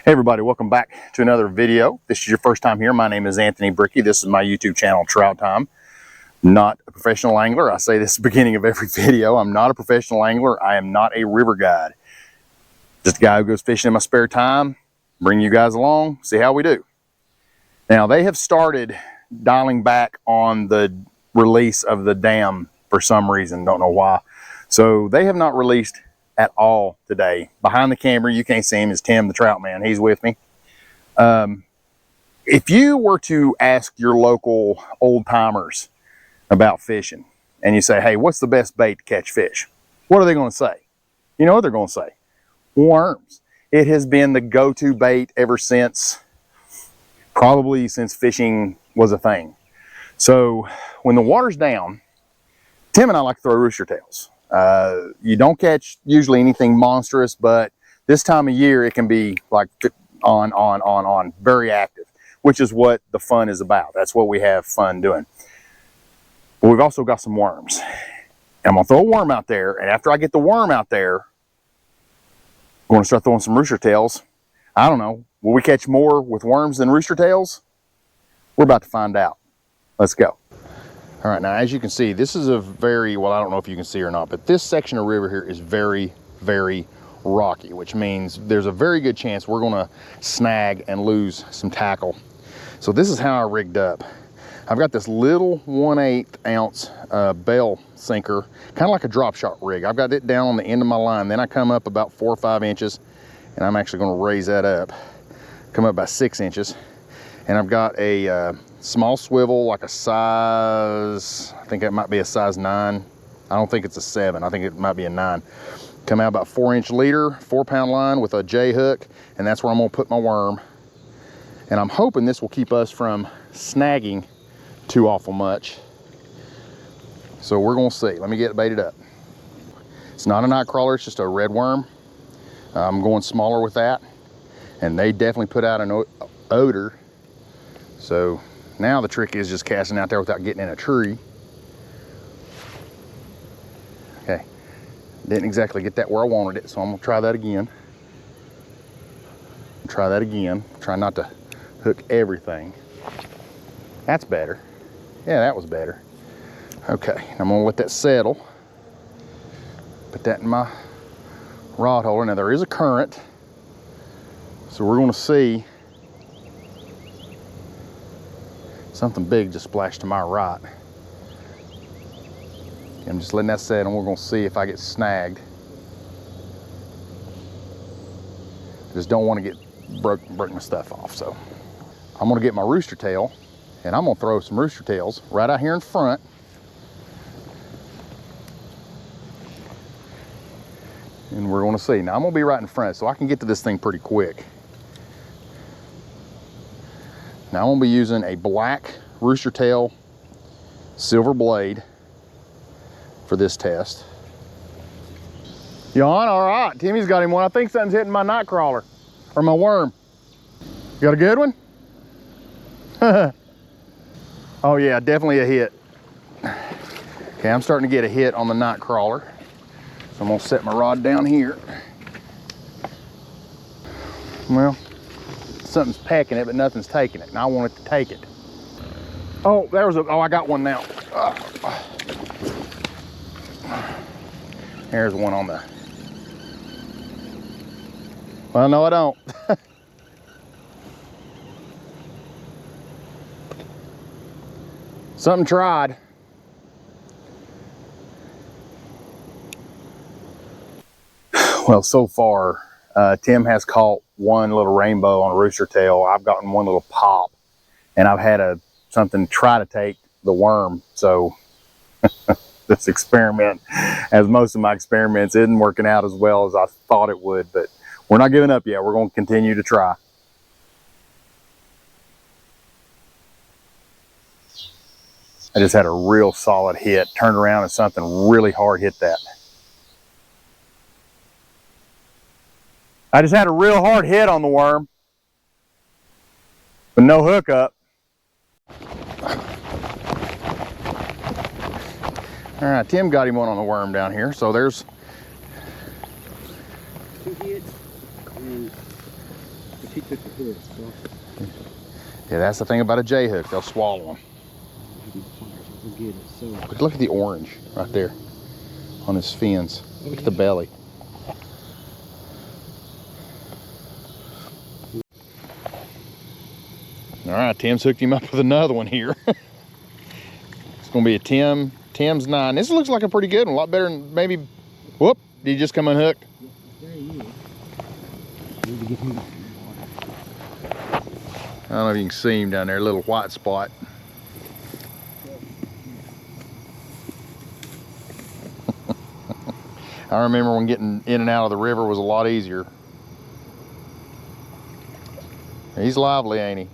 Hey everybody, welcome back to another video. If this is your first time here, my name is Anthony Bricky. This is my YouTube channel, Trout Time. Not a professional angler. I say this at the beginning of every video. I'm not a professional angler. I am not a river guide. Just a guy who goes fishing in my spare time, bring you guys along, see how we do. Now, they have started dialing back on the release of the dam for some reason. Don't know why. So they have not released at all today. Behind the camera, you can't see him, is Tim the Trout Man. He's with me. If you were to ask your local old timers about fishing and you say, hey, what's the best bait to catch fish? What are they going to say? You know what they're going to say? Worms. It has been the go-to bait ever since, probably since fishing was a thing. So when the water's down, Tim and I like to throw rooster tails. You don't catch usually anything monstrous, but this time of year it can be like on, very active, which is what the fun is about. That's what we have fun doing. But we've also got some worms. I'm gonna throw a worm out there, and after I get the worm out there, I'm gonna start throwing some rooster tails. I don't know, will we catch more with worms than rooster tails? We're about to find out. Let's go. All right, now as you can see, this is a very, well, I don't know if you can see or not, but this section of river here is very, very rocky, which means there's a very good chance we're gonna snag and lose some tackle. So this is how I rigged up. I've got this little 1/8 ounce bell sinker, kind of like a drop shot rig. I've got it down on the end of my line. Then I come up about 4 or 5 inches, and I'm actually gonna raise that up, come up about 6 inches. And I've got a small swivel, like a size, I think it might be a size 9. I don't think it's a 7, I think it might be a 9. Come out about 4-inch leader, 4-pound line with a J hook, and that's where I'm gonna put my worm. And I'm hoping this will keep us from snagging too awful much. So we're gonna see. Let me get it baited up. It's not a night crawler, it's just a red worm. I'm going smaller with that, and they definitely put out an odor. So now the trick is just casting out there without getting in a tree. Okay, didn't exactly get that where I wanted it, so I'm gonna try that again. Try that again. Try not to hook everything. That's better. Yeah, that was better. Okay, I'm gonna let that settle. Put that in my rod holder. Now there is a current, so we're gonna see. Something big just splashed to my right. I'm just letting that set, and we're gonna see if I get snagged. Just don't want to get break my stuff off. So I'm gonna get my rooster tail, and I'm gonna throw some rooster tails right out here in front. And we're gonna see. Now I'm gonna be right in front, so I can get to this thing pretty quick. Now I'm gonna be using a black rooster tail silver blade for this test. You on? All right, Timmy's got him one. I think something's hitting my night crawler or my worm. You got a good one? Oh yeah, definitely a hit. Okay, I'm starting to get a hit on the night crawler. So I'm gonna set my rod down here. Well, something's pecking it, but nothing's taking it, and I want it to take it. Oh, I got one now. There's one on the, well, no, I don't. Something tried. Well, so far, Tim has caught one little rainbow on a rooster tail. I've gotten one little pop, and I've had something try to take the worm. So this experiment, as most of my experiments, isn't working out as well as I thought it would, but we're not giving up yet. We're going to continue to try. I just had a real solid hit. Turned around and something really hard hit that. I just had a real hard hit on the worm, but no hookup. All right, Tim got him one on the worm down here. So there's 2 hits and He took the hook, so. Yeah, that's the thing about a J hook. They'll swallow them. We'll get it, so. Look at the orange right there on his fins. Look at the belly. All right, Tim's hooked him up with another one here. It's gonna be a Tim's 9. This looks like a pretty good one, a lot better than maybe, whoop, did he just come unhooked? There he is. Need to get him back in the water. I don't know if you can see him down there, a little white spot. I remember when getting in and out of the river was a lot easier. He's lively, ain't he?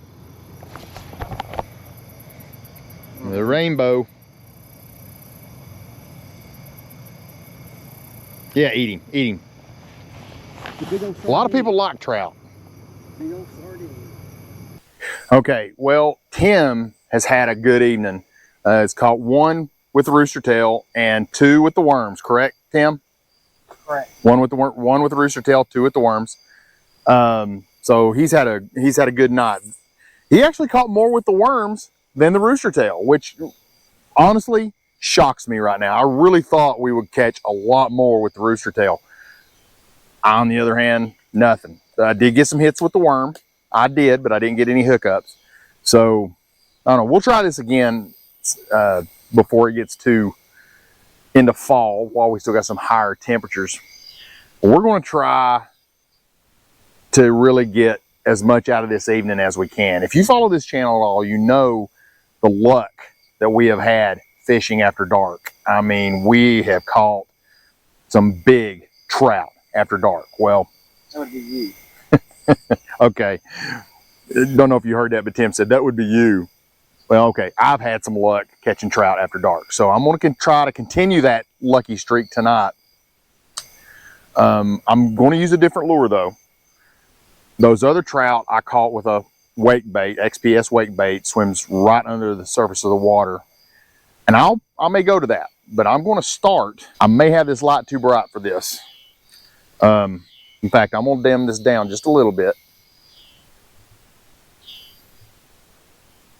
The rainbow. Yeah, eat him, eat him. A lot of people like trout. Okay, well, Tim has had a good evening. It's caught 1 with the rooster tail and 2 with the worms, correct, Tim? Correct. 1 with the rooster tail, 2 with the worms. So he's had a good night. He actually caught more with the worms than the rooster tail, which honestly shocks me right now. I really thought we would catch a lot more with the rooster tail. On the other hand, nothing. I did get some hits with the worm. I did, but I didn't get any hookups. So I don't know. We'll try this again before it gets too into fall, while we still got some higher temperatures. But we're going to try to really get as much out of this evening as we can. If you follow this channel at all, you know the luck that we have had fishing after dark. I mean, we have caught some big trout after dark. Well, that would be you. Okay. Don't know if you heard that, but Tim said that would be you. Well, okay. I've had some luck catching trout after dark, so I'm going to try to continue that lucky streak tonight. I'm going to use a different lure though. Those other trout I caught with a wake bait, XPS wake bait, swims right under the surface of the water. And I may go to that, but I'm going to start. I may have this light too bright for this. In fact, I'm going to dim this down just a little bit.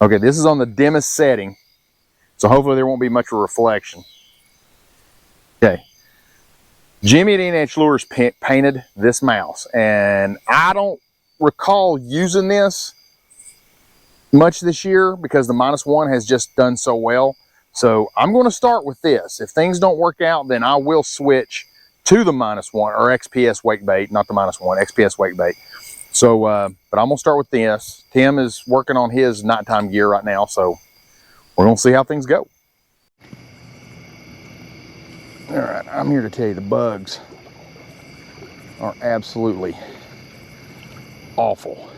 Okay, this is on the dimmest setting, so hopefully there won't be much of a reflection. Okay. Jimmy at N-H Lures painted this mouse, and I don't recall using this much this year because the -1 has just done so well. So I'm going to start with this. If things don't work out, then I will switch to the -1 or XPS wake bait, not the -1, XPS wake bait. So, but I'm going to start with this. Tim is working on his nighttime gear right now, so we're going to see how things go. All right, I'm here to tell you the bugs are absolutely awful.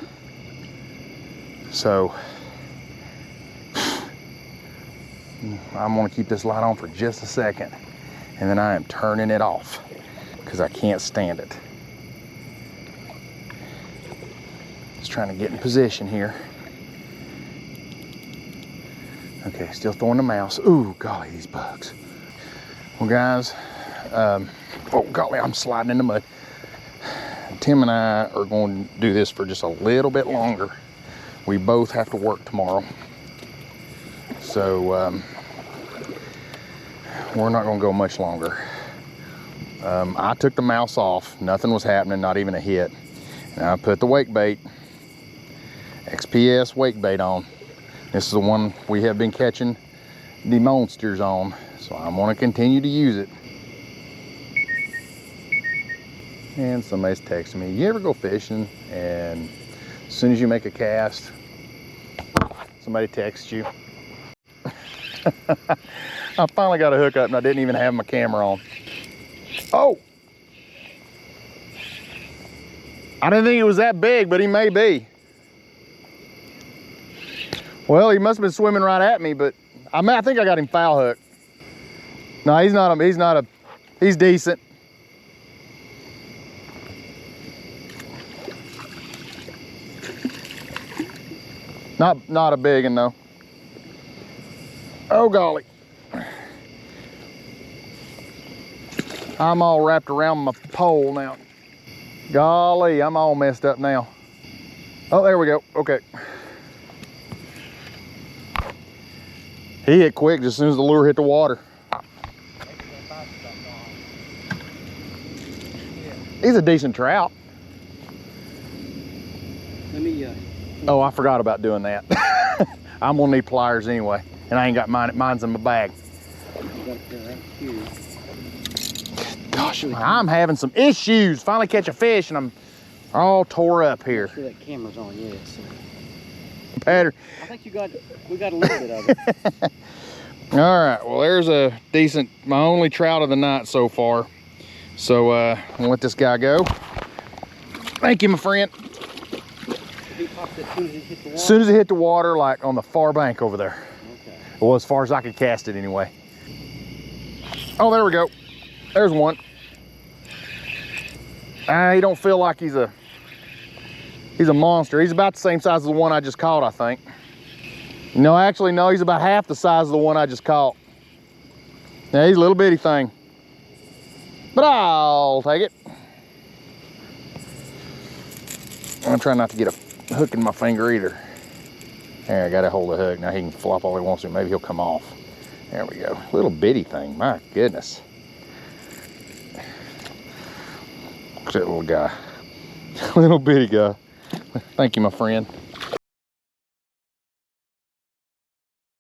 So I'm going to keep this light on for just a second, and then I am turning it off because I can't stand it. Just trying to get in position here. Okay, still throwing the mouse. Ooh, golly, these bugs. Well, guys, oh, golly, I'm sliding in the mud. Tim and I are going to do this for just a little bit longer. We both have to work tomorrow. So, we're not going to go much longer. I took the mouse off. Nothing was happening, not even a hit. And I put the wake bait, XPS wake bait on. This is the one we have been catching the monsters on. So I'm going to continue to use it. And somebody's texting me. You ever go fishing and as soon as you make a cast, somebody texts you? I finally got a hookup and I didn't even have my camera on. Oh! I didn't think it was that big, but he may be. Well, he must have been swimming right at me, but I think I got him foul hooked. No, he's decent. Not a big one though. Oh golly. I'm all wrapped around my pole now. Golly, I'm all messed up now. Oh, there we go. Okay. He hit quick just as soon as the lure hit the water. He's a decent trout. Let me, Oh, I forgot about doing that. I'm gonna need pliers anyway, and I ain't got mine. Mine's in my bag. Gosh, I'm having some issues. Finally catch a fish, and I'm all tore up here. sure that camera's on, yes. Pattern. I think we got a little bit of it. All right, well, there's a decent, my only trout of the night so far. So I'm gonna let this guy go. Thank you, my friend. He popped it as soon as it hit the water? As soon as it hit the water, like on the far bank over there. Okay. Well, as far as I could cast it anyway. Oh, there we go. There's one. He don't feel like he's a monster. He's about the same size as the one I just caught, I think. No, actually, no, he's about half the size of the one I just caught. Yeah, he's a little bitty thing. But I'll take it. I'm trying not to get a hook in my finger either. There, I got to hold the hook. Now he can flop all he wants to. Maybe he'll come off. There we go. Little bitty thing. My goodness. Look at that little guy. Little bitty guy. Thank you, my friend.